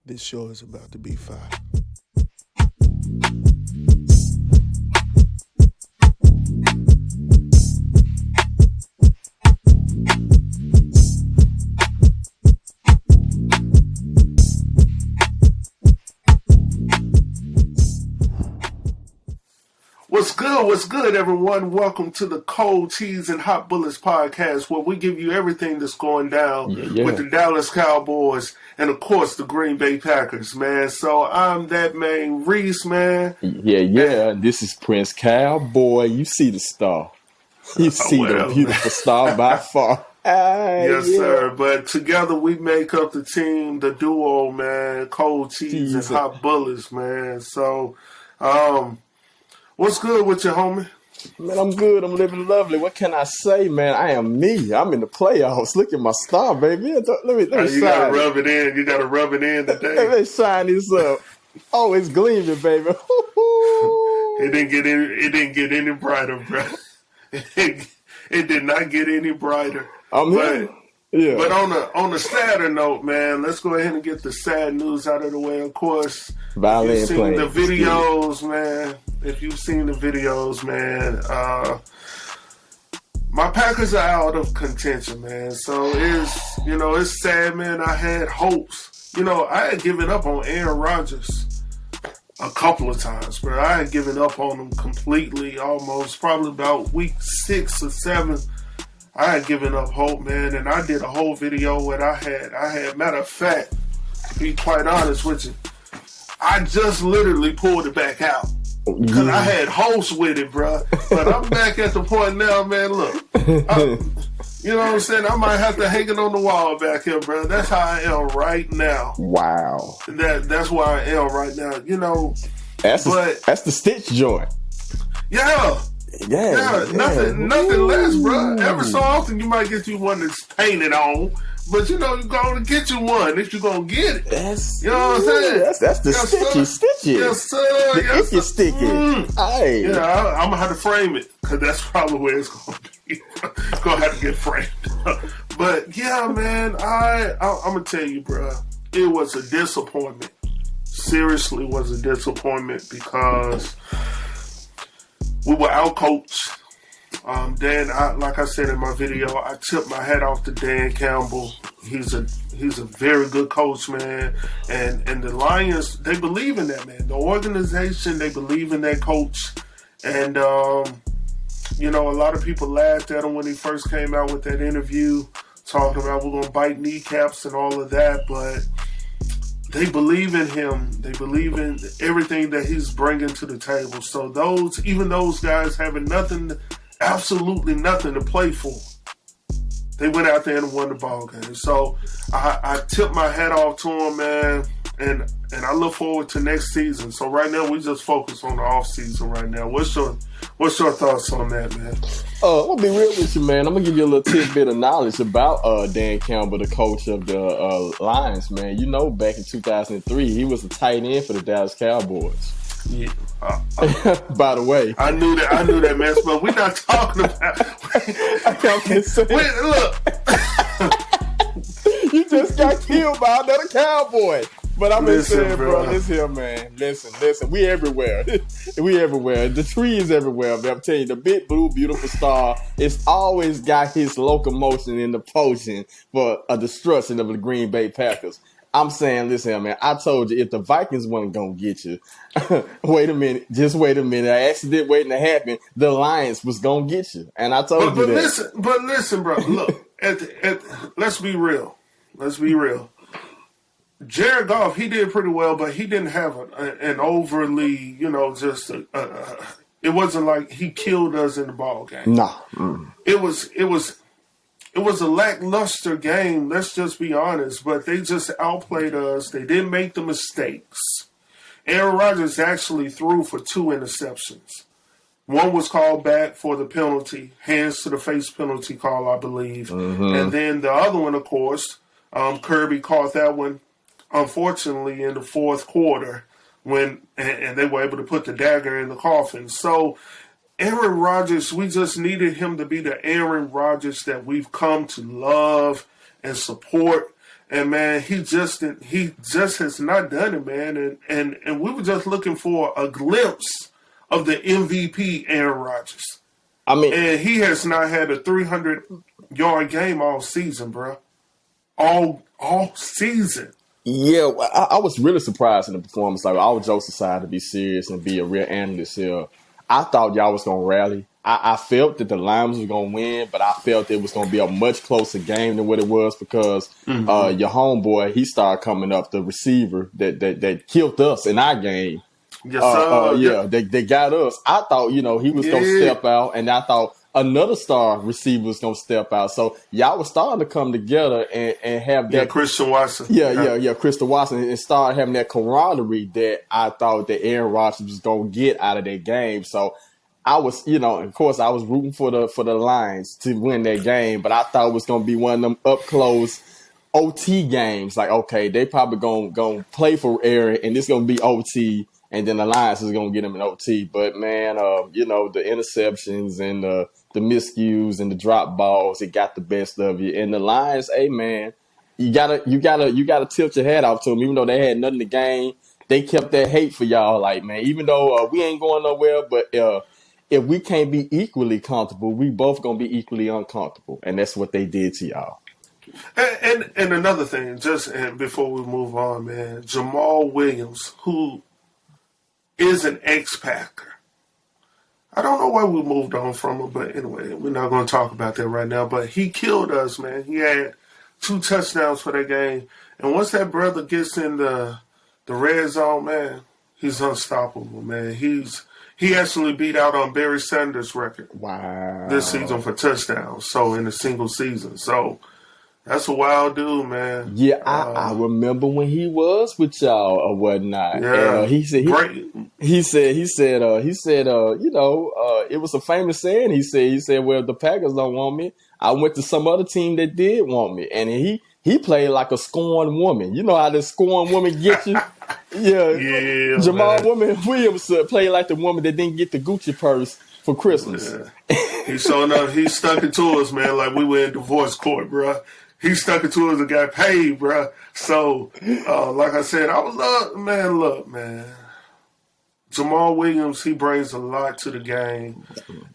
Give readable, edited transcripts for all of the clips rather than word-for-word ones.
This show is about to be fire. What's good, everyone? Welcome to the Cold Cheese and Hot Bullets podcast, where we give you everything that's going down with the Dallas Cowboys and, of course, the Green Bay Packers, man. So I'm that man, Reese, man. Yeah. This is Prince Cowboy. You see the star. You see the beautiful star by far. Yes, sir. But together we make up the team, the duo, man. Cold Cheese and Hot Bullets, man. So, what's good with you, homie? Man, I'm good. I'm living lovely. What can I say, man? I am me. I'm in the playoffs. Look at my star, baby. Let me you gotta rub it in. You gotta rub it in today. Let me shine this up. Oh, it's gleaming, baby. It didn't get any brighter, bro. It did not get any brighter. But on a sadder note, man, let's go ahead and get the sad news out of the way. Of course, Violin if you've seen the videos, man. If you've seen the videos, man, my Packers are out of contention, man. So it's sad, man. I had hopes. I had given up on Aaron Rodgers a couple of times, bro. I had given up on him completely, almost, probably about week 6 or 7. I had given up hope, man, and I did a whole video where I had, matter of fact, to be quite honest with you, I just literally pulled it back out. Because I had hopes with it, bro. But I'm back at the point now, man, look. You know what I'm saying? I might have to hang it on the wall back here, bro. That's how I am right now. Wow. That's where I am right now, That's the stitch joint. Yeah. Yeah. Nothing less, bro. Every so often you might get you one that's painted on. But you're going to get you one if you're going to get it. You know what I'm saying? That's the stitchy. Yes, sir. The icky sticky. Hey. Yeah, I'm going to have to frame it because that's probably where it's going to be. Going to have to get framed. But, yeah, man, I'm going to tell you, bro, it was a disappointment. Seriously was a disappointment because we were out-coached. Dan, like I said in my video, I tipped my hat off to Dan Campbell. He's a very good coach, man. And the Lions, they believe in that, man. The organization, they believe in that coach. And, a lot of people laughed at him when he first came out with that interview, talking about we're going to bite kneecaps and all of that. But they believe in him. They believe in everything that he's bringing to the table. So even those guys having absolutely nothing to play for, they went out there and won the ball game. So I tip my hat off to him, man, and I look forward to next season. So right now we just focus on the off season right now. What's your thoughts on that, man? I'm gonna be real with you, man. I'm gonna give you a little tidbit of knowledge about Dan Campbell, the coach of the Lions, man. Back in 2003, he was a tight end for the Dallas Cowboys. Yeah. By the way, I knew that, man. But we're not talking about. Wait, look. You just got killed by another cowboy. But I'm just saying, bro. Listen here, man. Listen. We everywhere. We everywhere. The tree is everywhere. I'm telling you, the big blue, beautiful star. It's always got his locomotion in the potion for a destruction of the Green Bay Packers. I'm saying, listen here, man. I told you, if the Vikings weren't going to get you, just wait a minute. An accident waiting to happen. The Lions was going to get you. And I told you that. But listen, bro. Look, let's be real. Jared Goff, he did pretty well, but he didn't have an overly, it wasn't like he killed us in the ball game. No. It was a lackluster game, let's just be honest, but they just outplayed us. They didn't make the mistakes. Aaron Rodgers actually threw for 2 interceptions. One was called back for the penalty, hands to the face penalty call, I believe. Mm-hmm. And then the other one, of course, Kirby caught that one, unfortunately, in the fourth quarter and they were able to put the dagger in the coffin. So Aaron Rodgers, we just needed him to be the Aaron Rodgers that we've come to love and support. And man, he just has not done it, man. And we were just looking for a glimpse of the MVP Aaron Rodgers. I mean, and he has not had a 300-yard game all season, bro. All season. Yeah, I was really surprised in the performance. Like, I was just decided to be serious and be a real analyst here. I thought y'all was going to rally. I felt that the Lions was going to win, but I felt it was going to be a much closer game than what it was because your homeboy, he started coming up, the receiver that killed us in our game. Yes, sir. They got us. I thought, he was going to step out, and I thought another star receiver was going to step out. So y'all was starting to come together and have that. Christian Watson. Christian Watson, and start having that camaraderie that I thought that Aaron Rodgers was going to get out of that game. So I was, of course, I was rooting for the Lions to win that game, but I thought it was going to be one of them up close OT games. Like, okay, they probably going to play for Aaron, and it's going to be OT. And then the Lions is going to get him an OT. But, man, the interceptions and the miscues and the drop balls, it got the best of you. And the Lions, hey, man, you gotta tilt your hat off to them. Even though they had nothing to gain, they kept that hate for y'all. Like, man, even though we ain't going nowhere, but if we can't be equally comfortable, we both going to be equally uncomfortable. And that's what they did to y'all. And another thing, and before we move on, man, Jamal Williams, who is an X-Packer. I don't know why we moved on from him, but anyway, we're not going to talk about that right now. But he killed us, man. He had 2 touchdowns for that game. And once that brother gets in the red zone, man, he's unstoppable, man. He actually beat out on Barry Sanders' record this season for touchdowns, so in a single season. So that's a wild dude, man. Yeah, I remember when he was with y'all or whatnot. Yeah, and, he said, it was a famous saying. He said, well, the Packers don't want me. I went to some other team that did want me, and he played like a scorned woman. You know how this scorned woman gets you. Yeah, Jamal Williams played like the woman that didn't get the Gucci purse for Christmas. Yeah. He stuck it to us, man, like we were in divorce court, bro. He stuck it to us and got paid, bro. So, like I said, look, man. Jamal Williams, he brings a lot to the game.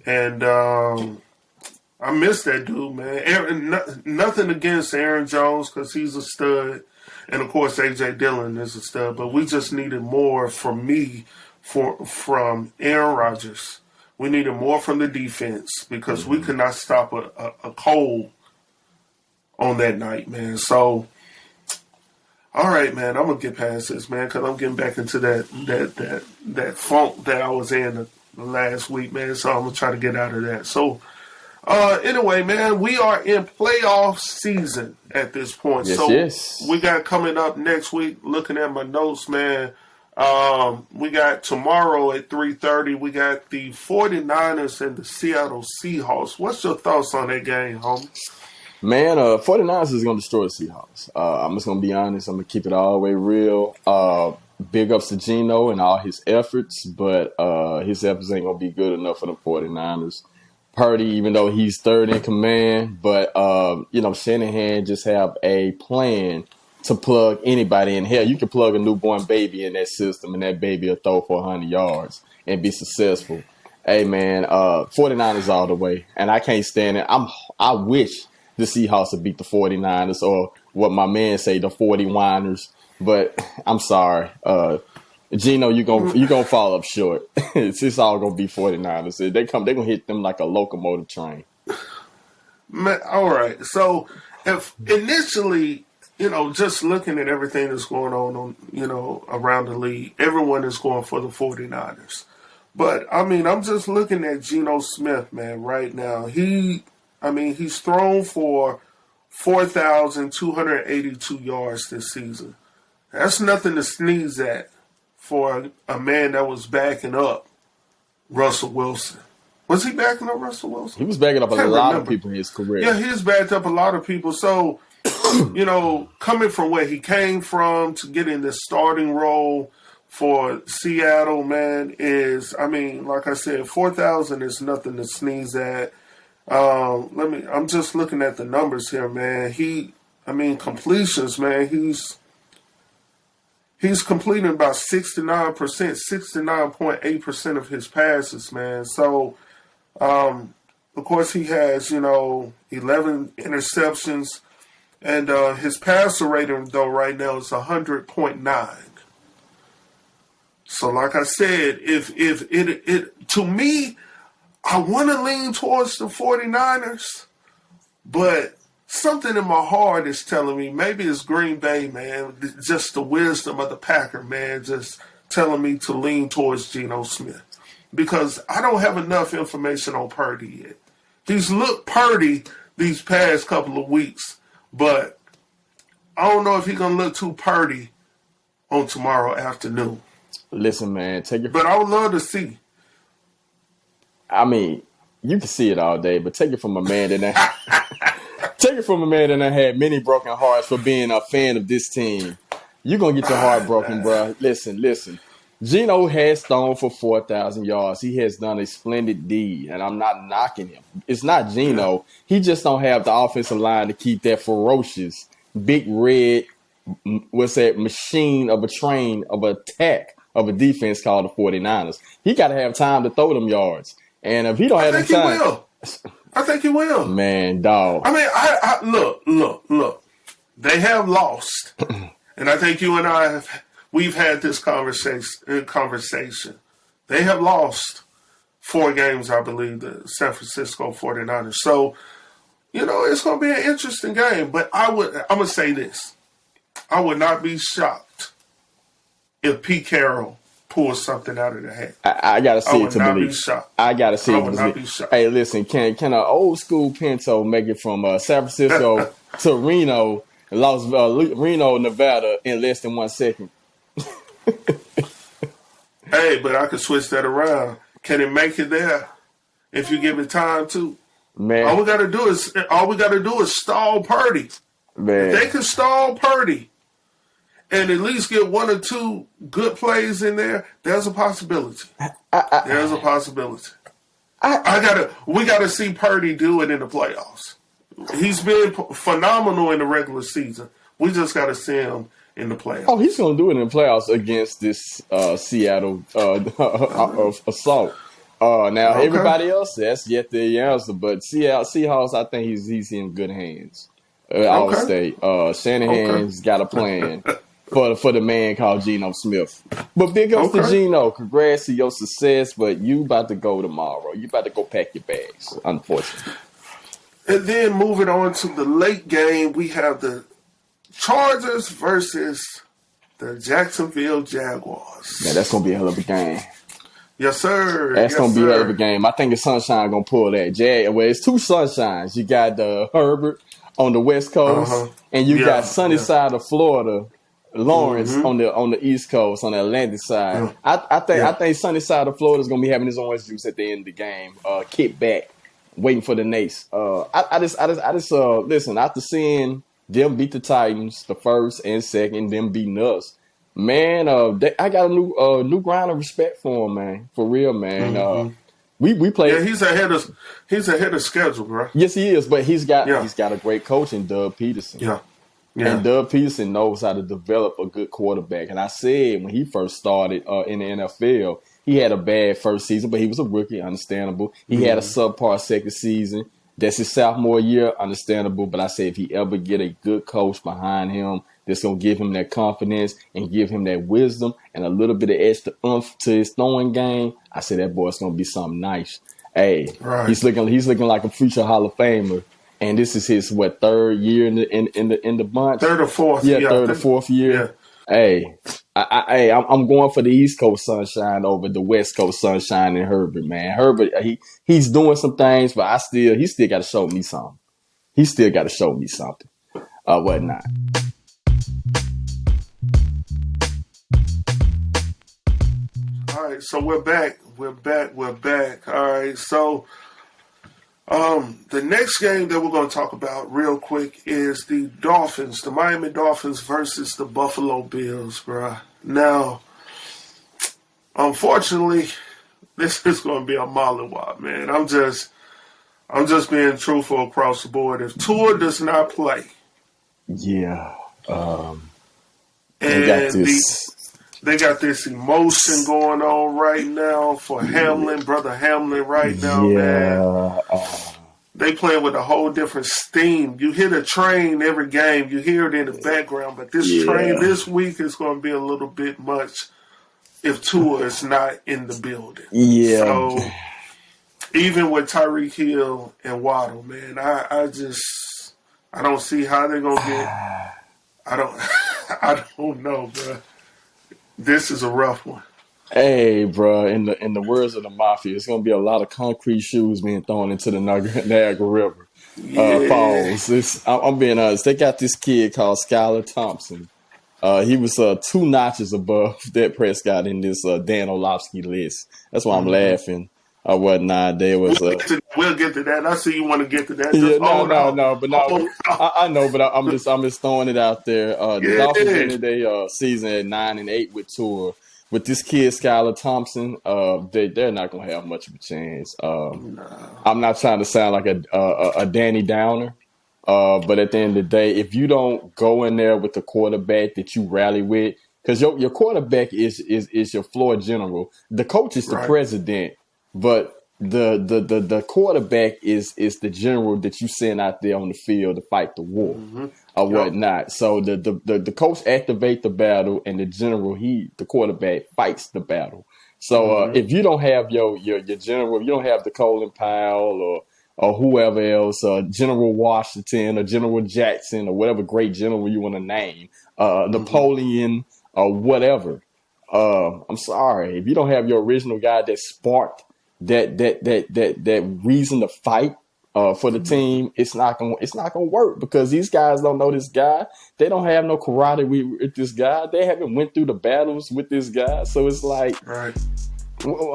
And I miss that dude, man. Nothing against Aaron Jones because he's a stud. And, of course, A.J. Dillon is a stud. But we just needed more from Aaron Rodgers. We needed more from the defense because we could not stop a cold on that night, man. So, all right, man, I'm gonna get past this, man, because I'm getting back into that funk that I was in the last week, man. So I'm gonna try to get out of that. So, anyway, man, we are in playoff season at this point. Yes. We got coming up next week. Looking at my notes, man. We got tomorrow at 3:30. We got the 49ers and the Seattle Seahawks. What's your thoughts on that game, homie? Man, 49ers is going to destroy the Seahawks. I'm just going to be honest. I'm going to keep it all the way real. Big ups to Geno and all his efforts, but his efforts ain't going to be good enough for the 49ers. Purdy, even though he's third in command, but, Shanahan just have a plan to plug anybody in. Hell, you can plug a newborn baby in that system, and that baby will throw for 100 yards and be successful. Hey, man, 49ers all the way, and I can't stand it. I wish the Seahawks would beat the 49ers, or what my man say, the 40-winers. But I'm sorry. Geno, you're gonna fall up short. It's all gonna be 49ers. They're gonna hit them like a locomotive train. Man, all right. So if initially, just looking at everything that's going on, around the league, everyone is going for the 49ers. But I mean, I'm just looking at Geno Smith, man, right now. He's thrown for 4,282 yards this season. That's nothing to sneeze at for a man that was backing up Russell Wilson. Was he backing up Russell Wilson? He was backing up a lot of people in his career. Yeah, he's backed up a lot of people. So, coming from where he came from to get in this starting role for Seattle, man, like I said, 4,000 is nothing to sneeze at. I'm just looking at the numbers here, man. I mean, completions, man. He's completing about 69%, 69.8% of his passes, man. So, of course, he has, 11 interceptions. And his passer rating, though, right now is 100.9. So, like I said, if it to me, I want to lean towards the 49ers, but something in my heart is telling me maybe it's Green Bay, man. Just the wisdom of the Packer, man, just telling me to lean towards Geno Smith. Because I don't have enough information on Purdy yet. He's looked Purdy these past couple of weeks, but I don't know if he's going to look too Purdy on tomorrow afternoon. Listen, man, But I would love to see. I mean, you can see it all day, but take it from a man that take it from a man that had many broken hearts for being a fan of this team. You're gonna get your heart broken, bro. Listen. Geno has thrown for 4,000 yards. He has done a splendid deed, and I'm not knocking him. It's not Geno. He just don't have the offensive line to keep that ferocious, big red, machine of a train of attack of a defense called the 49ers. He got to have time to throw them yards. And if he don't have the time, I think he will. Man, dog. I mean, look. They have lost, and I think you and I we've had this conversation. They have lost 4 games, I believe, the San Francisco 49ers. So, it's going to be an interesting game. But I'm going to say this: I would not be shocked if Pete Carroll pulls something out of the hat. I gotta see it to believe. I gotta see it to believe. Hey, listen, can an old school Pinto make it from San Francisco to Reno, Reno, Nevada in less than 1 second? Hey, but I could switch that around. Can it make it there if you give it time to? Man, all we gotta do is stall Purdy. Man, if they can stall Purdy and at least get 1 or 2 good plays in there, there's a possibility. There's a possibility. We gotta see Purdy do it in the playoffs. He's been phenomenal in the regular season. We just gotta see him in the playoffs. Oh, he's gonna do it in the playoffs against this Seattle assault. Now everybody else, that's yet the answer. But Seahawks, I think he's in good hands. I would say Shanahan's got a plan for the man called Geno Smith. But big ups to Geno. Congrats to your success, but you about to go tomorrow. You about to go pack your bags, unfortunately. And then moving on to the late game, we have the Chargers versus the Jacksonville Jaguars. Yeah, that's going to be a hell of a game. Yes, sir. That's going to be a hell of a game. I think the Sunshine going to pull that. Well, it's 2 Sunshines. You got Herbert on the West Coast, and you got sunny side of Florida, Lawrence on the East Coast, on the Atlantic side. I think sunny side of Florida is going to be having his orange juice at the end of the game. Kick back, waiting for the Nace. I just listen, after seeing them beat the Titans the first and second, them beating us, man, I got a new ground of respect for him, man. For real, man. We play. Yeah, he's ahead of schedule, bro. Yes, he is, but he's got a great coach in Doug Peterson. Yeah. And Doug Peterson knows how to develop a good quarterback. And I said when he first started in the NFL, he had a bad first season, but he was a rookie, understandable. He had a subpar second season. That's his sophomore year, understandable. But I say if he ever get a good coach behind him that's going to give him that confidence and give him that wisdom and a little bit of extra oomph to his throwing game, I say that boy's going to be something nice. Hey, he's looking like a future Hall of Famer. And this is his, 3rd year in the bunch? 3rd or 4th. Yeah, 3rd or 4th year. Yeah. Hey, I'm going for the East Coast Sunshine over the West Coast Sunshine and Herbert, man. Herbert, he's doing some things, but he still got to show me something. He still got to show me something. Whatnot. All right, so we're back. All right, so the next game that we're going to talk about real quick is the Miami Dolphins versus the Buffalo Bills, bro. Now, unfortunately, this is going to be a mollywop, man. I'm just being truthful across the board. If Tua does not play, Yeah. They got And they got this emotion going on right now for Hamlin, brother Hamlin, right now, man. Yeah. They playing with a whole different steam. You hear the train every game. You hear it in the background. But this train this week is going to be a little bit much if Tua is not in the building. Yeah. So even with Tyreek Hill and Waddle, man, I don't see how they're going to get. I don't know, bro. This is a rough one. Hey, bro, in the words of the Mafia, it's gonna be a lot of concrete shoes being thrown into the Niagara River Falls. I'm being honest. They got this kid called Skylar Thompson. He was 2 notches above Dak Prescott in this Dan Orlovsky list. That's why I'm laughing. Or whatnot. There was we'll get to that. I see you want to get to that. I know, but I'm just throwing it out there. The Dolphins ended their season at 9-8 with Tua. With this kid Skylar Thompson, they're not gonna have much of a chance. I'm not trying to sound like a Danny Downer, but at the end of the day, if you don't go in there with the quarterback that you rally with, because your quarterback is your floor general, the coach is the president. But the quarterback is the general that you send out there on the field to fight the war or whatnot. So the coach activate the battle, and the general, the quarterback, fights the battle. So if you don't have your general, if you don't have the Colin Powell or whoever else, General Washington or General Jackson or whatever great general you want to name, Napoleon or whatever. I'm sorry, if you don't have your original guy that sparked that reason to fight for the team, it's not gonna work, because these guys don't know this guy. They don't have no camaraderie with this guy. They haven't went through the battles with this guy. So it's like, I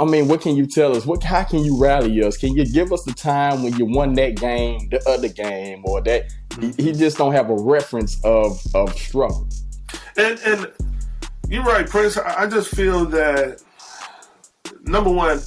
mean, what can you tell us? How can you rally us? Can you give us the time when you won that game, the other game, or that he just don't have a reference of struggle. And you're right, Prince. I just feel that, number one,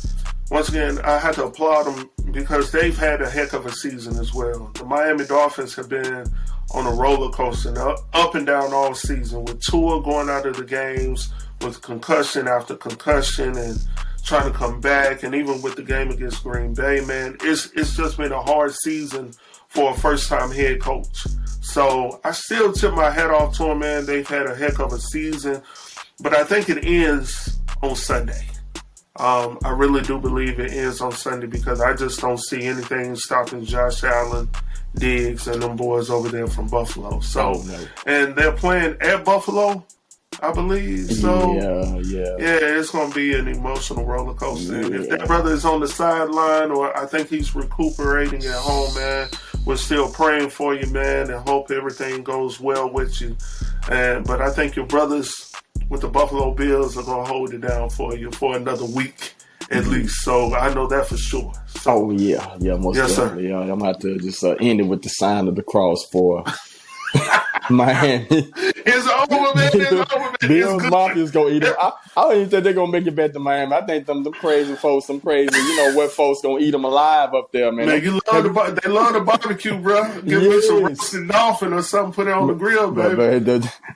once again, I had to applaud them because they've had a heck of a season as well. The Miami Dolphins have been on a roller coaster, up and down all season, with Tua going out of the games with concussion after concussion and trying to come back. And even with the game against Green Bay, man, it's just been a hard season for a first-time head coach. So I still tip my hat off to them, man. They've had a heck of a season. But I think it ends on Sunday. I really do believe it ends on Sunday, because I just don't see anything stopping Josh Allen, Diggs, and them boys over there from Buffalo. So, and they're playing at Buffalo, I believe. So, yeah, it's going to be an emotional roller coaster. And if that brother is on the sideline, or I think he's recuperating at home, man, we're still praying for you, man, and hope everything goes well with you. But I think your brothers with the Buffalo Bills are going to hold it down for you for another week at least. So I know that for sure. So, most definitely. Sir. I'm going to have to just end it with the sign of the cross for Miami. It's over, man. It's over, man. Bills Mafia's going to eat them. I don't even think they're going to make it back to Miami. I think them crazy folks, what folks going to eat them alive up there, man. Man, they love the barbecue, bro. Give me some roasted dolphin or something, put it on the grill, baby.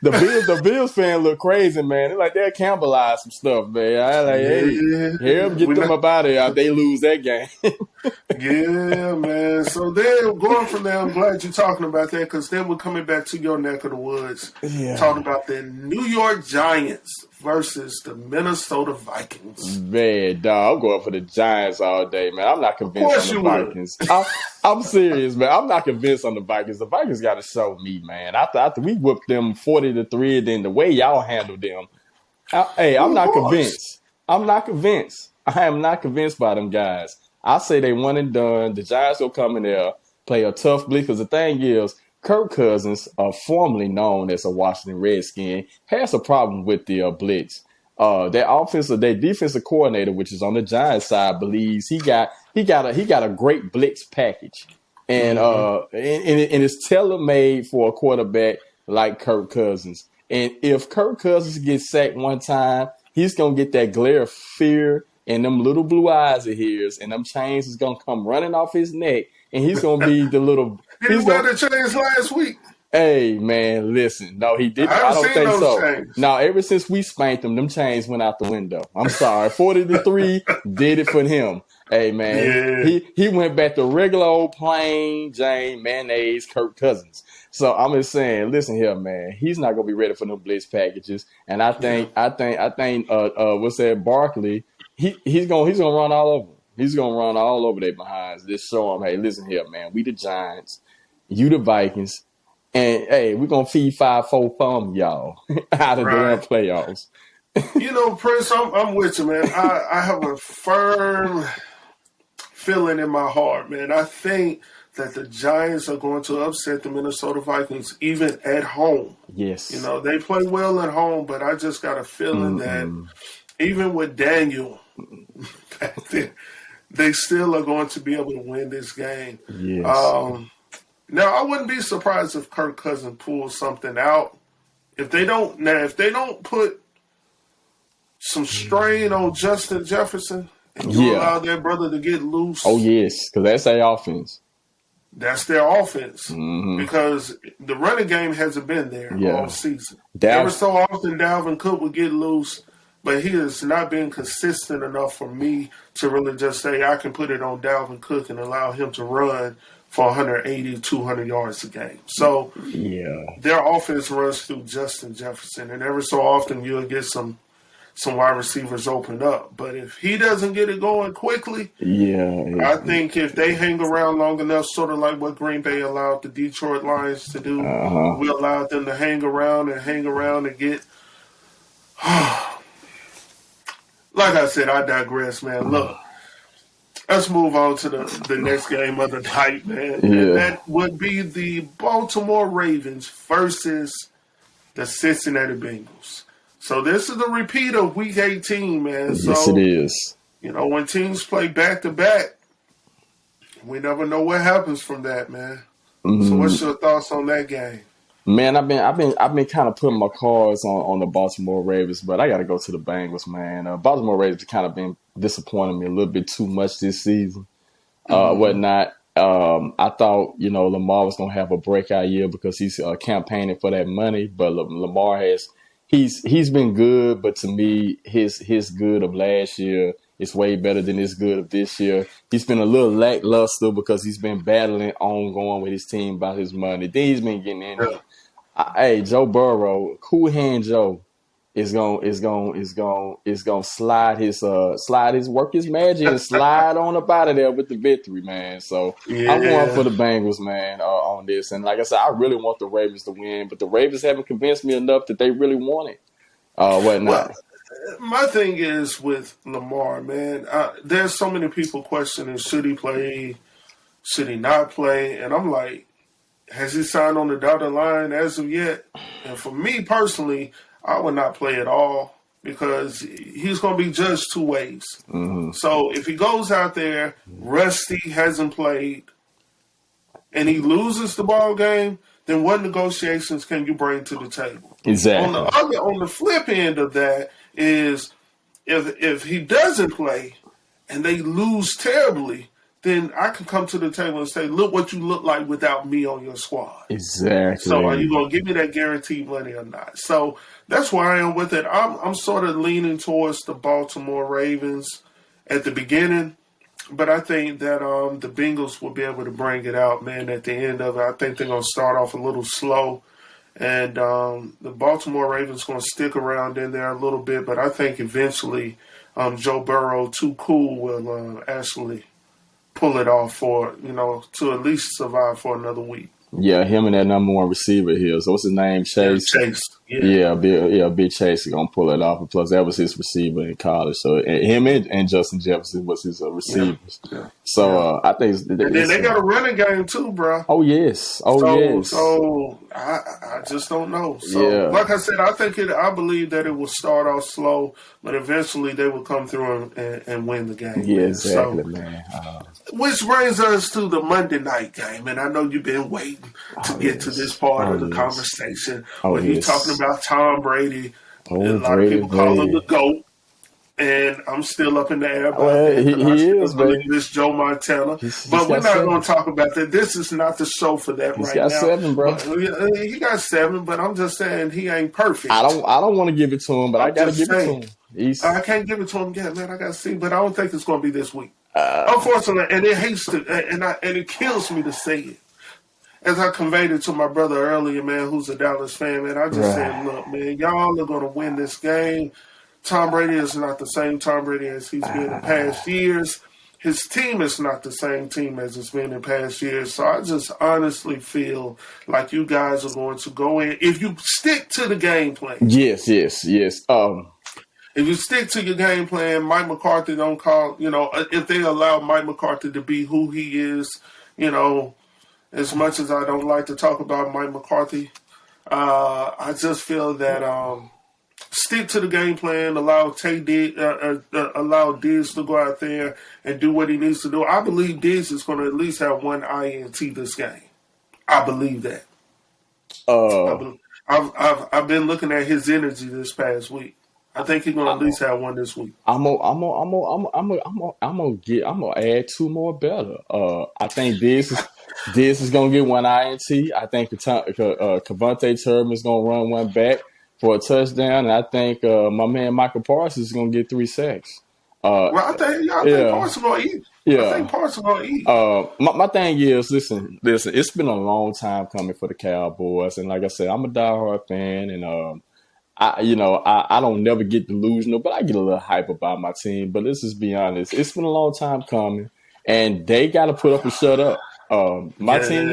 The Bills fan look crazy, man. They're like, they'll cannibalize some stuff, man. I like, get them up out of here. They lose that game. Yeah, man. So then, going from there, I'm glad you're talking about that, because then we're coming back to your neck of the woods, talking about the New York Giants versus the Minnesota Vikings. Man, dog, I'm going for the Giants all day, man. I'm not convinced on the Vikings. I'm serious, man. I'm not convinced on the Vikings. The Vikings got to show me, man. After we whooped them 40-3, then the way y'all handled them, I'm not convinced. I'm not convinced. I am not convinced by them guys. I say they one and done. The Giants will come in there, play a tough blitz, because the thing is, Kirk Cousins, formerly known as a Washington Redskin, has a problem with the blitz. Their defensive coordinator, which is on the Giants side, believes he got a great blitz package, and it's tailor made for a quarterback like Kirk Cousins. And if Kirk Cousins gets sacked one time, he's gonna get that glare of fear and them little blue eyes of his, and them chains is gonna come running off his neck, and he's gonna be the little. Did he wear the chains last week? Hey, man, listen. No, he I didn't. I haven't don't seen think those so. chains. Now, ever since we spanked them chains went out the window. I'm sorry. 40-3 did it for him. Hey, man, Yeah, he went back to regular old plain Jane mayonnaise Kirk Cousins. So I'm just saying, listen here, man. He's not gonna be ready for no blitz packages. And yeah, I think what's that, Barkley, he's gonna run all over 'em. He's gonna run all over their behinds. Just show them, hey, listen here, man. We the Giants, you the Vikings. And hey, we're gonna feed 5-4 from y'all out of the damn right. playoffs. Prince, I'm with you, man. I have a firm feeling in my heart, man. I think that the Giants are going to upset the Minnesota Vikings even at home. Yes. They play well at home, but I just got a feeling that Mm-mm. even with Daniel back there, they still are going to be able to win this game. Yes. Now, I wouldn't be surprised if Kirk Cousins pulls something out. If they don't put some strain on Justin Jefferson and you allow their brother to get loose, Oh yes, because that's their offense. that's their offense. Mm-hmm. Because the running game hasn't been there all season. Every Dalvin, so often, Dalvin Cook would get loose, but he has not been consistent enough for me to really just say I can put it on Dalvin Cook and allow him to run for 180, 200 yards a game. So their offense runs through Justin Jefferson, and every so often you'll get some wide receivers open up. But if he doesn't get it going quickly, I think if they hang around long enough, sort of like what Green Bay allowed the Detroit Lions to do, we allowed them to hang around and get. Like I said, I digress, man. Look, let's move on to the next game of the night, man. And that would be the Baltimore Ravens versus the Cincinnati Bengals. So this is a repeat of Week 18, man. Yes, it is. When teams play back-to-back, we never know what happens from that, man. Mm-hmm. So what's your thoughts on that game? Man, I've been kind of putting my cards on the Baltimore Ravens, but I got to go to the Bengals, man. Baltimore Ravens have kind of been disappointing me a little bit too much this season, whatnot. I thought Lamar was gonna have a breakout year because he's campaigning for that money, but Lamar he's been good, but to me his good of last year is way better than his good of this year. He's been a little lackluster because he's been battling ongoing with his team about his money. Then he's been getting in there. Hey, Joe Burrow, Cool Hand Joe is gonna slide his work his magic and slide on up out of there with the victory, man. So I'm going for the Bengals, man, on this. And like I said, I really want the Ravens to win, but the Ravens haven't convinced me enough that they really want it. Whatnot. Well, my thing is with Lamar, man. There's so many people questioning should he play, should he not play, and I'm like, has he signed on the dotted line as of yet? And for me personally, I would not play at all because he's going to be judged two ways. Mm-hmm. So if he goes out there, rusty, hasn't played, and he loses the ball game, then what negotiations can you bring to the table? Exactly. On the flip end of that is if he doesn't play and they lose terribly, then I can come to the table and say, look what you look like without me on your squad. Exactly. So are you going to give me that guaranteed money or not? So that's where I am with it. I'm sort of leaning towards the Baltimore Ravens at the beginning, but I think that the Bengals will be able to bring it out, man, at the end of it. I think they're going to start off a little slow, and the Baltimore Ravens going to stick around in there a little bit, but I think eventually Joe Burrow, too cool, will actually pull it off to at least survive for another week. Yeah, him and that number one receiver here. So what's his name? Chase. Chase. Big Chase is gonna pull it off. And plus, that was his receiver in college. So him and Justin Jefferson was his receivers. Yeah. So I think. And then they got a running game too, bro. Oh yes. Yes. So I just don't know. So like I said, I believe that it will start off slow, but eventually they will come through and win the game. Yeah, exactly, man. Which brings us to the Monday night game, and I know you've been waiting to get to this part of the conversation when you're talking about Tom Brady. A lot of people call him the GOAT. And I'm still up in the air about Well, that because I he still is, believe baby. this Joe Montana. He's But we're got not 7. going to talk about that. This is not the show for that He's right got now. 7, bro. But he got 7, but I'm just saying he ain't perfect. I don't want to give it to him, but I got to give it to him. I can't give it to him yet, man. I got to see, but I don't think it's going to be this week. Unfortunately, and it hates to, and it kills me to say it. As I conveyed it to my brother earlier, man, who's a Dallas fan, man, I just said, look, man, y'all are going to win this game. Tom Brady is not the same Tom Brady as he's been in past years. His team is not the same team as it's been in past years. So I just honestly feel like you guys are going to go in. If you stick to the game plan. Yes. If you stick to your game plan, Mike McCarthy don't call, if they allow Mike McCarthy to be who he is, as much as I don't like to talk about Mike McCarthy, I just feel that stick to the game plan, allow Diggs to go out there and do what he needs to do. I believe Diggs is going to at least have one INT this game. I believe that. I've been looking at his energy this past week. I think he's gonna at least have one this week. I'm gonna add 2 more better. I think this is gonna get one INT. I think Cavante Turner is gonna run one back for a touchdown, and I think my man Michael Parsons is gonna get 3 sacks. I think Parsons gonna eat. Yeah. I think Parsons gonna eat. My thing is, listen. It's been a long time coming for the Cowboys, and like I said, I'm a diehard fan, and I don't never get delusional, but I get a little hype about my team. But let's just be honest. It's been a long time coming, and they got to put up and shut up. My team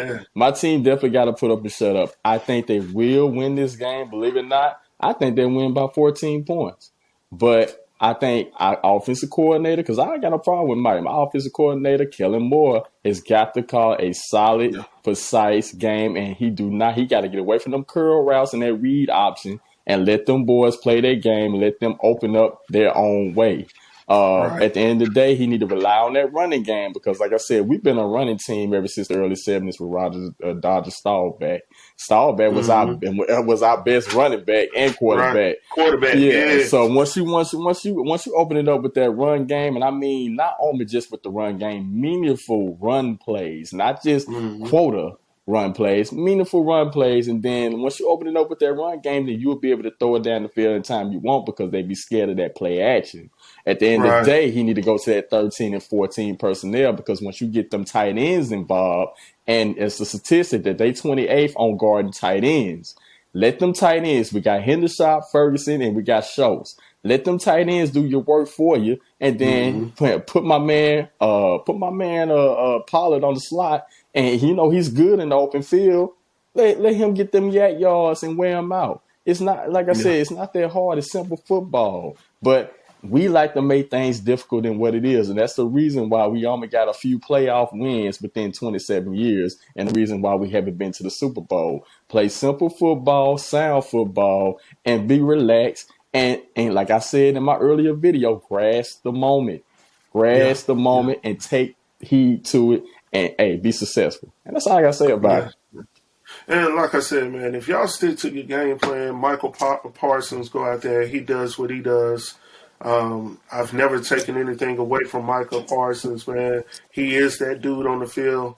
definitely got to put up and shut up. I think they will win this game. Believe it or not, I think they win by 14 points. But I think our offensive coordinator, because I ain't got no problem with Mike. My offensive coordinator, Kellen Moore, has got to call a solid, precise game, and he got to get away from them curl routes and that read option. And let them boys play their game and let them open up their own way. At the end of the day, he need to rely on that running game because, like I said, we've been a running team ever since the early 70s with Dodger Staubach. Staubach was our best running back and quarterback. Yeah. So once you open it up with that run game, and I mean not only just with the run game, meaningful run plays, not just quota run plays, meaningful run plays, and then once you open it up with that run game, then you'll be able to throw it down the field anytime you want because they be scared of that play action. At the end of the day, he need to go to that 13 and 14 personnel because once you get them tight ends involved, and it's a statistic that they 28th on guarding tight ends. Let them tight ends. We got Hendershot, Ferguson, and we got Schultz. Let them tight ends do your work for you, and then put my man Pollard on the slot, and he's good in the open field. Let him get them yak yards and wear them out. It's not like I said, it's not that hard. It's simple football, but we like to make things difficult than what it is, and that's the reason why we only got a few playoff wins within 27 years, and the reason why we haven't been to the Super Bowl. Play simple football, sound football, and be relaxed. And like I said in my earlier video, grasp the moment, and take heed to it, and be successful. And that's all I gotta say about it. And like I said, man, if y'all stick to your game plan, Michael Parsons go out there, he does what he does. I've never taken anything away from Michael Parsons, man. He is that dude on the field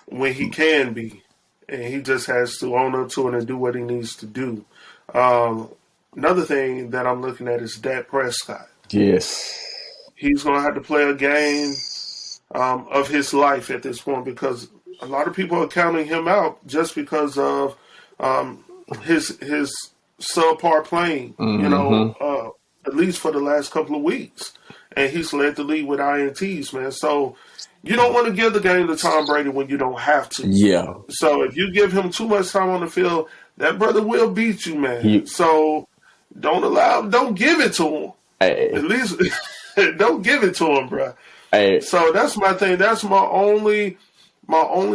when he can be, and he just has to own up to it and do what he needs to do. Another thing that I'm looking at is Dak Prescott. Yes. He's going to have to play a game of his life at this point because a lot of people are counting him out just because of his subpar playing, at least for the last couple of weeks. And he's led the league with INTs, man. So you don't want to give the game to Tom Brady when you don't have to. Yeah. So if you give him too much time on the field, that brother will beat you, man. So don't give it to him. Hey. At least don't give it to him, bro. Hey. So that's my thing. That's my only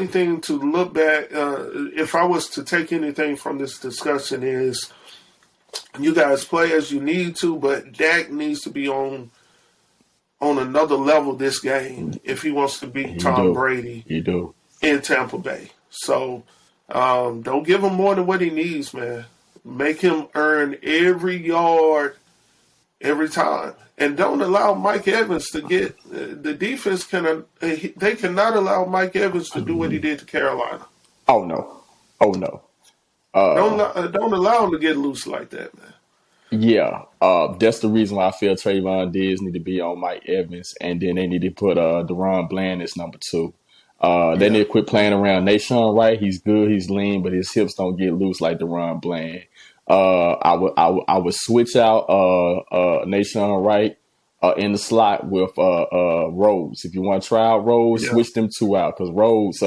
thing to look back. If I was to take anything from this discussion is you guys play as you need to, but Dak needs to be on another level this game if he wants to beat Tom Brady in Tampa Bay. So don't give him more than what he needs, man. Make him earn every yard every time. And don't allow Mike Evans to get the defense they cannot allow Mike Evans to do what he did to Carolina. Oh no. Don't allow him to get loose like that, man. Yeah, that's the reason why I feel Trayvon Diggs need to be on Mike Evans, and then they need to put DeRon Bland as number 2. They need to quit playing around. Nashawn Wright, he's good, he's lean, but his hips don't get loose like DeRon Bland. I would switch out Nashawn Wright in the slot with Rhodes. If you want to try out Rhodes, switch them 2 out, because Rhodes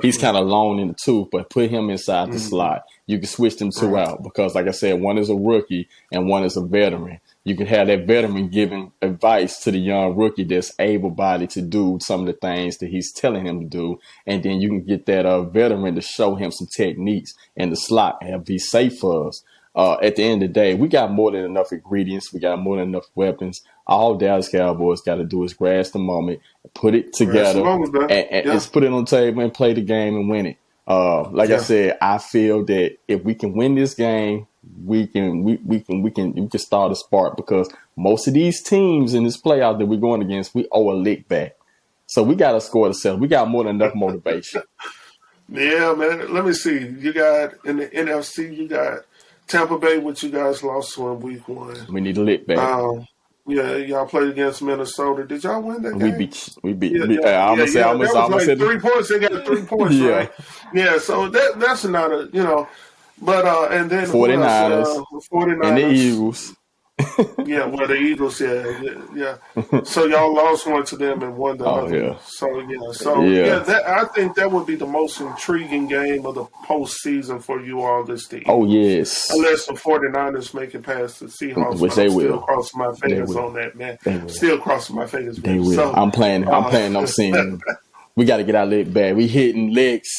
he's kind of long in the tooth, but put him inside the slot. You can switch them 2 out, because like I said, one is a rookie and one is a veteran. You can have that veteran giving advice to the young rookie that's able-bodied to do some of the things that he's telling him to do, and then you can get that veteran to show him some techniques in the slot and be safe for us. At the end of the day, we got more than enough ingredients. We got more than enough weapons. All Dallas Cowboys got to do is grasp the moment, put it together, and just put it on the table and play the game and win it. I said, I feel that if we can win this game, we can start a spark, because most of these teams in this playoff that we're going against, we owe a lick back. So we got to score to settle. We got more than enough motivation. Yeah, man. Let me see. You got in the NFC, you got Tampa Bay, which you guys lost to in week 1. We need a lick back. Y'all played against Minnesota. Did y'all win that game? We beat. I'm gonna say 3 points. They got 3 points, right? Yeah. So that's not a but and then 49ers, 49ers and the Eagles. The Eagles. Yeah. So y'all lost one to them and won the other. Yeah. So I think that would be the most intriguing game of the postseason for you all this season. Oh yes. Unless the 49ers make it past the Seahawks, which they will. Still crossing my fingers on that, man. Still crossing my fingers. They will. So, I'm planning on seeing them. We got to get our leg back. We hitting licks.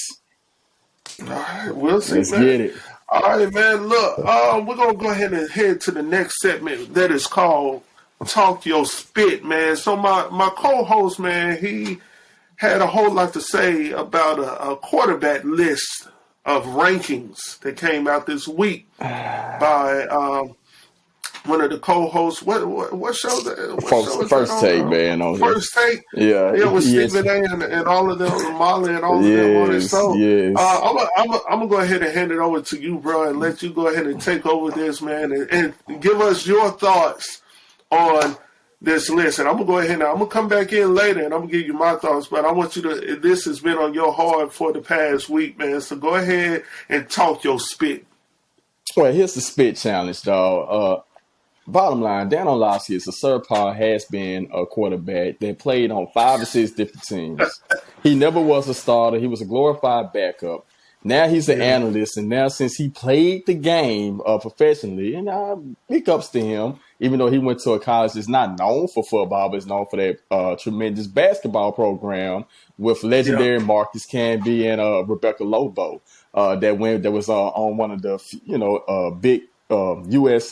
All right, we'll see. Let's get it. All right, man. Look, we're gonna go ahead and head to the next segment that is called "Talk Your Spit," man. So my co-host, man, he had a whole lot to say about a quarterback list of rankings that came out this week by one of the co-hosts. What show? First Take, man. First Take. Yeah. It was Stephen A. and all of them, Molly and all of them on it. So I'm gonna go ahead and hand it over to you, bro, and let you go ahead and take over this, man, and give us your thoughts on this list. And I'm gonna go ahead and I'm gonna come back in later and I'm gonna give you my thoughts. But I want you to. This has been on your heart for the past week, man. So go ahead and talk your spit. Well, here's the spit challenge, dog. Bottom line, Dan Orlovsky is a subpar has been a quarterback that played on 5 or 6 different teams. He never was a starter. He was a glorified backup. Now he's an analyst, and now since he played the game professionally, and big ups to him, even though he went to a college that's not known for football, but is known for that tremendous basketball program with legendary Marcus Camby and Rebecca Lobo that was on one of the big U.S.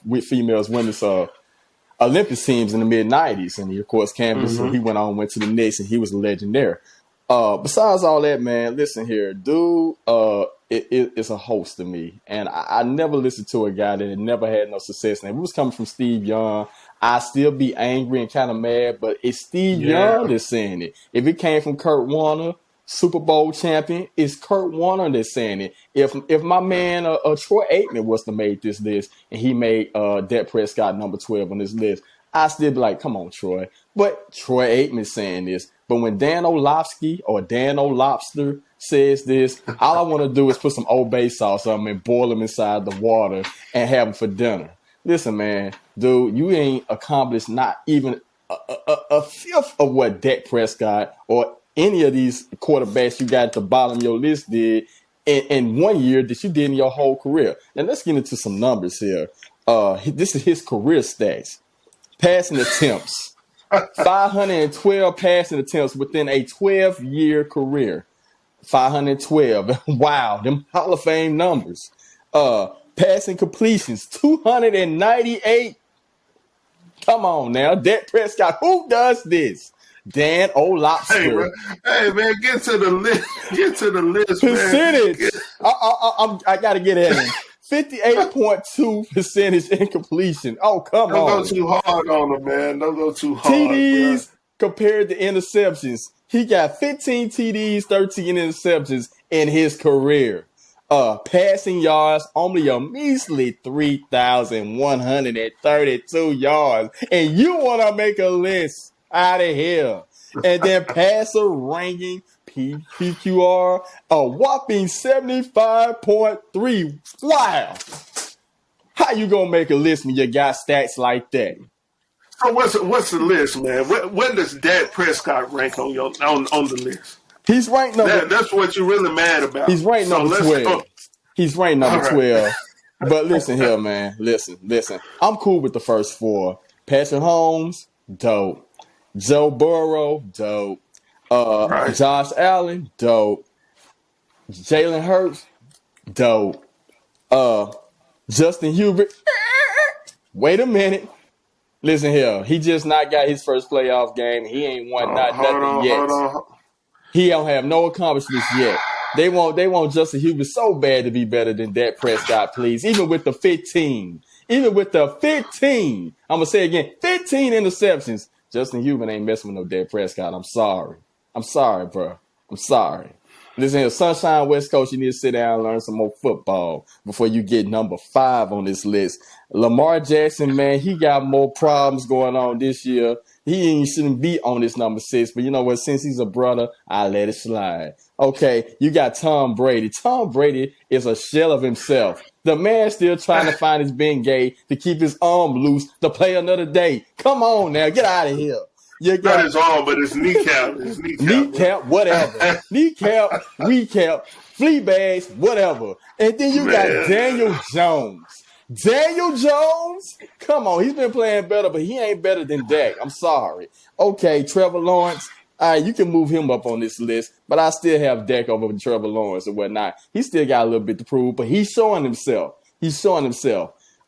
With females women's Olympic teams in the mid-'90s. And he, of course, Camby, he went to the Knicks, and he was a legend there. Besides all that, man, listen here, dude, it's a host to me. And I never listened to a guy that had never had no success. And if it was coming from Steve Young, I'd still be angry and kind of mad, but it's Steve Young that's saying it. If it came from Kurt Warner, Super Bowl champion, it's Kurt Warner that's saying it. If my man Troy Aikman was to make this list and he made Dak Prescott number 12 on this list, I'd still be like, come on, Troy. But Troy Aikman saying this. But when Dan Orlovsky or Dan O'Lobster says this, all I want to do is put some Old Bay sauce on them and boil them inside the water and have them for dinner. Listen, man, dude, you ain't accomplished not even a fifth of what Dak Prescott or any of these quarterbacks you got at the bottom of your list did in 1 year that you did in your whole career. Now, let's get into some numbers here. This is his career stats. Passing attempts. 512 passing attempts within a 12-year career. 512. Wow, them Hall of Fame numbers. Passing completions, 298. Come on now, Dak Prescott. Who does this? Dan O'Lobster. Hey, man, get to the list. Get to the list, percentage. Man. I got to get at him. 58.2 percentage incompletion. Oh, come Don't go on. too hard on him, man. Don't go too hard, bro. TDs compared to interceptions. He got 15 TDs, 13 interceptions in his career. Passing yards, only a measly 3,132 yards. And you want to make a list out of here. And then passer ranking, PQR, a whopping 75.3. Wow. How you going to make a list when you got stats like that? So what's the list, man? Where does Dak Prescott rank on the list? He's ranked number. That's what you're really mad about. He's ranked number 12. He's ranked number 12. But listen here, man. Listen. I'm cool with the first four. Patrick Mahomes, dope. Joe Burrow, dope. Josh Allen, dope. Jalen Hurts, dope. Justin Hubert. Wait a minute. Listen here. He just not got his first playoff game. He ain't won nothing yet. He don't have no accomplishments yet. They want Justin Hubert so bad to be better than Dak Prescott, please. Even with the 15. I'm going to say again, 15 interceptions. Justin Hubert ain't messing with no Dak Prescott. I'm sorry, bro. I'm sorry. Listen here, Sunshine West Coast, you need to sit down and learn some more football before you get number 5 on this list. Lamar Jackson, man, he got more problems going on this year. He shouldn't be on this number 6, but you know what? Since he's a brother, I let it slide. Okay, you got Tom Brady. Tom Brady is a shell of himself. The man still trying to find his Bengay to keep his arm loose to play another day. Come on now, get out of here. You got not his arm, but his kneecap. Kneecap, whatever. Kneecap, recap, flea bags, whatever. And then you got Daniel Jones. Daniel Jones? Come on, he's been playing better, but he ain't better than Dak. I'm sorry. Okay, Trevor Lawrence. All right, you can move him up on this list, but I still have Dak over Trevor Lawrence and whatnot. He still got a little bit to prove, but he's showing himself.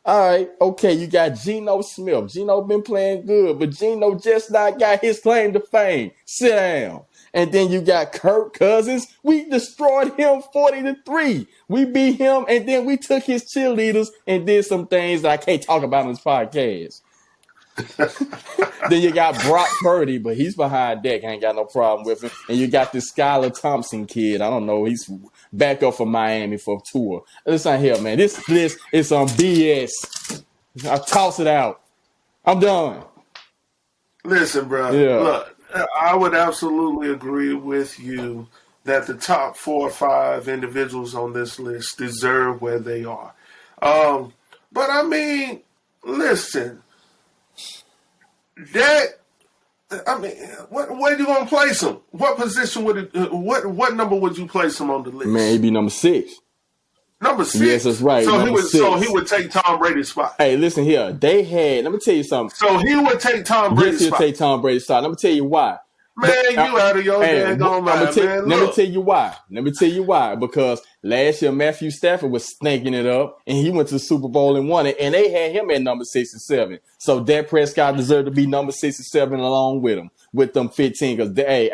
All right, okay, you got Geno Smith. Geno been playing good, but Geno just not got his claim to fame. Sit down. And then you got Kirk Cousins. We destroyed him 40-3. We beat him, and then we took his cheerleaders and did some things that I can't talk about on this podcast. Then you got Brock Purdy, but he's behind Dak. I ain't got no problem with him. And you got this Skylar Thompson kid. I don't know. He's back up for Miami for a tour. Listen here, man. This list is some BS. I toss it out. I'm done. Listen, bro. Yeah. Look, I would absolutely agree with you that the top 4 or 5 individuals on this list deserve where they are. But I mean, listen. Where are you gonna place him? What position what number would you place him on the list? Man, he'd be number 6. Number 6. Yes, that's right. So he would take Tom Brady's spot. Hey, listen here. Let me tell you something. So he would take Tom Brady's spot. He'll take Tom Brady's spot. Let me tell you why. Man, you out of your daggone mind, man. Let me tell you why. Because last year Matthew Stafford was stinking it up, and he went to the Super Bowl and won it, and they had him at number 6 and 7. So Dak Prescott deserved to be number 6 and 7 along with him, with them 15. Because he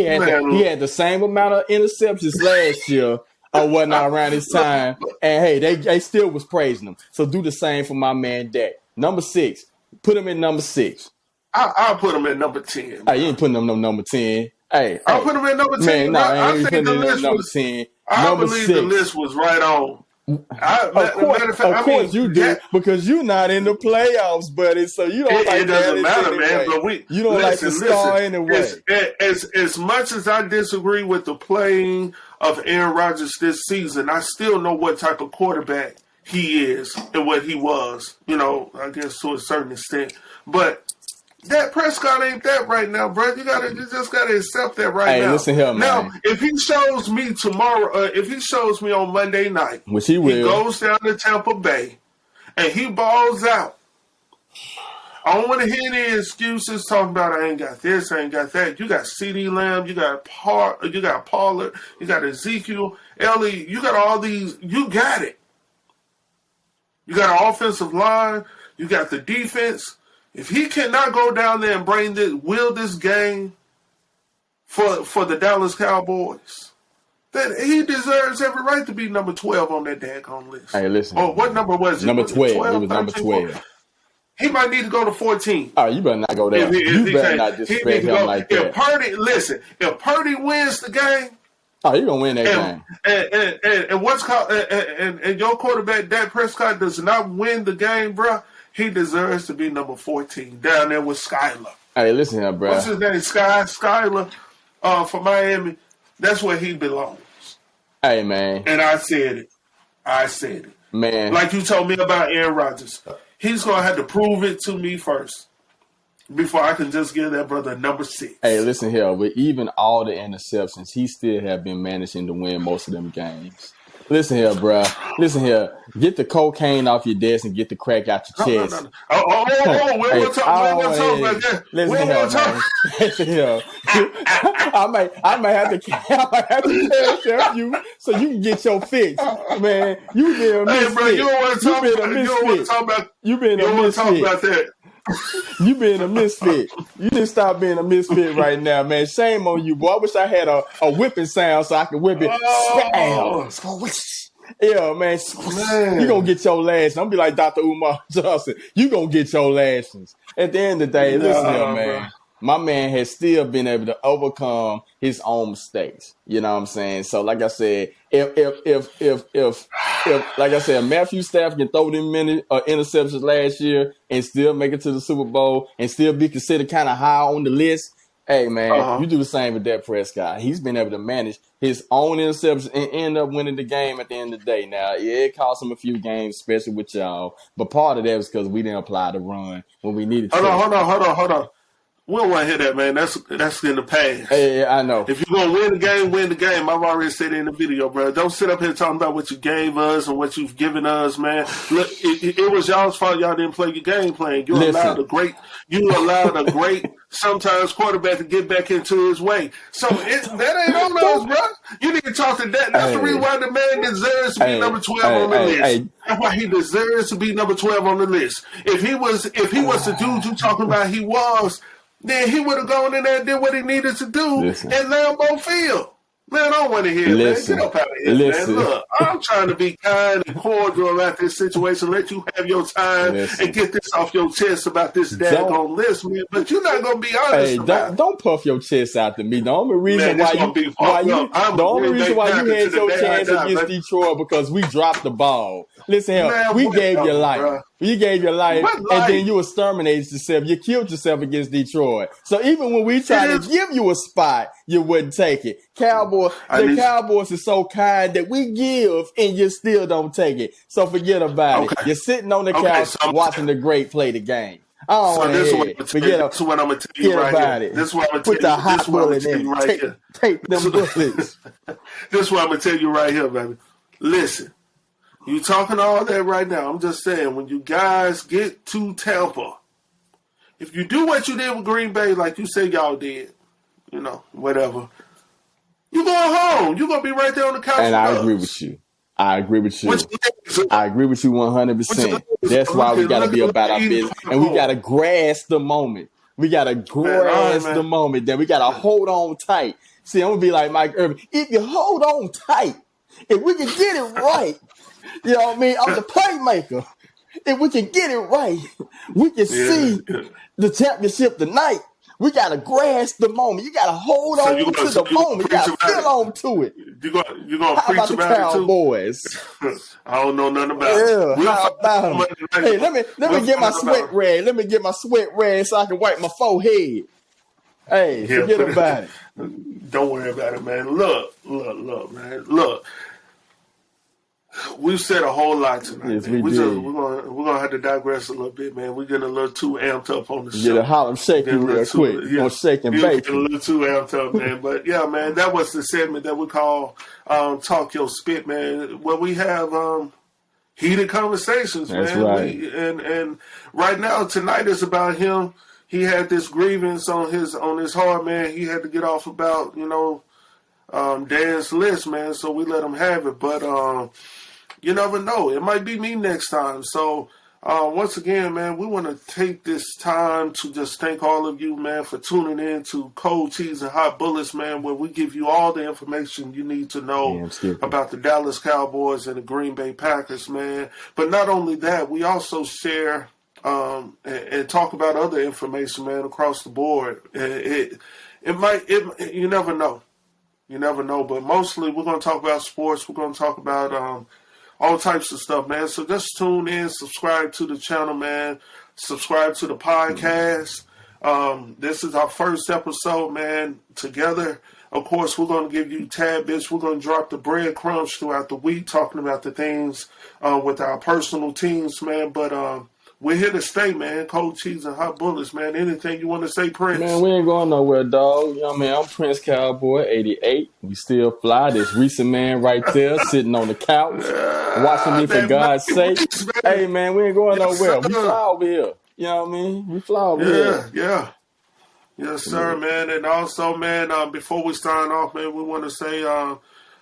had the same amount of interceptions last year or whatnot around this time, and hey, they still was praising him. So do the same for my man Dak. Number 6, put him in number 6. I'll put him at number 10. Hey, you ain't putting him no number 10. I'll put him at number 10. Man, I think the list was 10. I believe the list was right on. Of course you do, because you're not in the playoffs, buddy. So you don't it doesn't matter, man. But you don't like the star anyway. As much as I disagree with the playing of Aaron Rodgers this season, I still know what type of quarterback he is and what he was. You know, I guess to a certain extent, but Dak Prescott ain't that right now, bro. You just gotta accept that right now. Hey, listen here, man. Now, if he shows me tomorrow, if he shows me on Monday night, which he will, he goes down to Tampa Bay and he balls out. I don't want to hear any excuses talking about I ain't got this, I ain't got that. You got CeeDee Lamb, you got Pollard, you got Ezekiel, Ellie, you got all these. You got it. You got an offensive line. You got the defense. If he cannot go down there and will this game for the Dallas Cowboys, that he deserves every right to be number 12 on that daggone list. Hey, listen. Oh, what number was it? Number 12. 12, It was number 13, 12. He might need to go to 14. Oh, you better not go there. You better not disrespect him like that. If Purdy wins the game, oh, you're gonna win that game. And what's called and your quarterback Dak Prescott does not win the game, bro. He deserves to be number 14 down there with Skyler. Hey, listen here, bro. What's his name? Skyler for Miami. That's where he belongs. Hey, man. And I said it. Man. Like you told me about Aaron Rodgers. He's going to have to prove it to me first before I can just give that brother number 6. Hey, listen here. With even all the interceptions, he still have been managing to win most of them games. Listen here, bro. Listen here. Get the cocaine off your desk and get the crack out your chest. No. Oh, we're talking about that. Listen here, man. Listen here. I might have to cash you so you can get your fix, man. You been a misfit. Hey, bro, you don't want to talk about. You been a misfit. You being a misfit. You just stop being a misfit right now, man. Shame on you, boy. I wish I had a whipping sound so I could whip it. Yeah, man. You gonna get your lashings. Don't be like Dr. Umar Johnson. You gonna get your lashings. At the end of the day, listen here, man. Bro. My man has still been able to overcome his own mistakes. You know what I'm saying? So, like I said, if like I said, Matthew Stafford can throw them many interceptions last year and still make it to the Super Bowl and still be considered kind of high on the list, hey, man, you do the same with Dak Prescott. He's been able to manage his own interceptions and end up winning the game at the end of the day. Now, yeah, it cost him a few games, especially with y'all, but part of that was because we didn't apply the run when we needed to. Hold on. We don't want to hear that, man. That's in the past. Hey, I know. If you're going to win the game, win the game. I've already said it in the video, bro. Don't sit up here talking about what you gave us and what you've given us, man. Look, it was y'all's fault y'all didn't play your game plan. You allowed a great sometimes quarterback to get back into his way. So that ain't on us, bro. You need to talk to that. That's the reason why the man deserves to be number 12 on the list. That's why he deserves to be number 12 on the list. If he was the dude you talking about he was, then he would have gone in there and did what he needed to do at Lambeau Field. Man, I don't want to hear it, man. Get up out of here, man. Look, I'm trying to be kind and cordial about this situation, let you have your time and get this off your chest about this daggone list, man. But you're not going to be honest about it. Don't puff your chest out to me. The only reason why you had your chance against Detroit because we dropped the ball. Listen here, we gave you life. Bro. You gave your life, and then you exterminated yourself. You killed yourself against Detroit. So even when we tried to give you a spot, you wouldn't take it. Cowboys are so kind that we give, and you still don't take it. So forget about it. You're sitting on the couch watching the great play the game. I don't want to hear it. This is what I'm going to tell you right here. This is what I'm going to tell you. Put the hot bullet in right here. Take them bullets. This is what I'm going to tell you right here, baby. Listen. You talking all that right now. I'm just saying, when you guys get to Tampa, if you do what you did with Green Bay, like you said y'all did, whatever, you going home. You're going to be right there on the couch. And I agree with you. I agree with you 100%. That's why we got to be about our business. And we got to grasp the moment. We got to grasp the moment. Then we got to hold on tight. See, I'm going to be like Mike Irvin. If you hold on tight, if we can get it right, you know what I mean? I'm the playmaker. If we can get it right, we can see the championship tonight. We got to grasp the moment. You got to hold on to the moment. You got to feel on to it. You're going to preach about the Cowboys? I don't know nothing about it. How about them? Hey, let me get my sweat rag. Let me get my sweat rag so I can wipe my forehead. Hey, forget about it. Don't worry about it, man. Look, man. Look. We've said a whole lot tonight. Yes, man. we did. We're gonna have to digress a little bit, man. We're getting a little too amped up on the show. Get a Harlem shaking real quick. Gonna shake and bake. Getting a little too amped up, man. But yeah, man, that was the segment that we call "Talk Your Spit," man. Where we have heated conversations, That's man. Right. And right now, tonight is about him. He had this grievance on his heart, man. He had to get off about Dan's list, man. So we let him have it, but. You never know. It might be me next time. So Once again, man, we want to take this time to just thank all of you, man, for tuning in to Cold Cheese and Hot Bullets, man, where we give you all the information you need to know about the Dallas Cowboys and the Green Bay Packers, man. But not only that, we also share and talk about other information, man, across the board. You never know. You never know. But mostly we're going to talk about sports. We're going to talk about all types of stuff, man. So just tune in, subscribe to the channel, man. Subscribe to the podcast. This is our first episode, man, together. Of course, we're going to give you tidbits. We're going to drop the breadcrumbs throughout the week, talking about the things with our personal teams, man. But we're here to stay, man. Cold Cheese and Hot Bullets, man. Anything you want to say, Prince? Man, we ain't going nowhere, dog. You know what I mean? I'm Prince Cowboy 88. We still fly. This recent man right there sitting on the couch watching me for God's sake. Hey, man, we ain't going nowhere. We fly over here. You know what I mean? We fly over here. Yeah. Yes, sir, man. And also, man, before we sign off, man, we want to say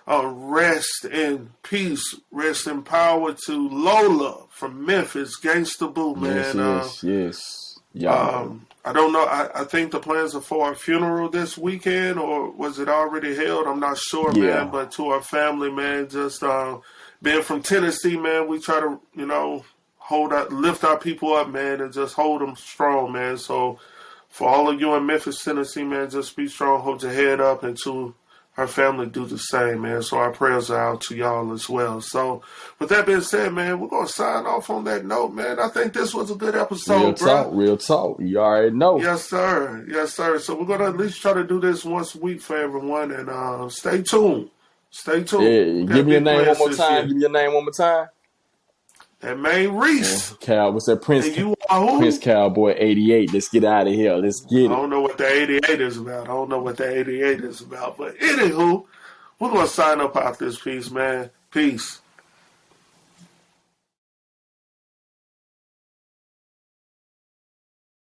rest in peace, rest in power to Lola from Memphis, Gangsta Boo, man. Yes. Yeah. I don't know. I think the plans are for a funeral this weekend, or was it already held? I'm not sure, man. But to our family, man, just being from Tennessee, man, we try to, lift our people up, man, and just hold them strong, man. So for all of you in Memphis, Tennessee, man, just be strong, hold your head up, and to her family do the same, man. So our prayers are out to y'all as well. So with that being said, man, we're going to sign off on that note, man. I think this was a good episode, Real talk. You already know. Yes, sir. So we're going to at least try to do this once a week for everyone. And stay tuned. Yeah, give me your name one more time. That man Reese. Cal, what's that? Prince? And you are who? Prince Cowboy 88. Let's get out of here. Let's get it. I don't know what the 88 is about. But anywho, we're going to sign up out this piece, man. Peace.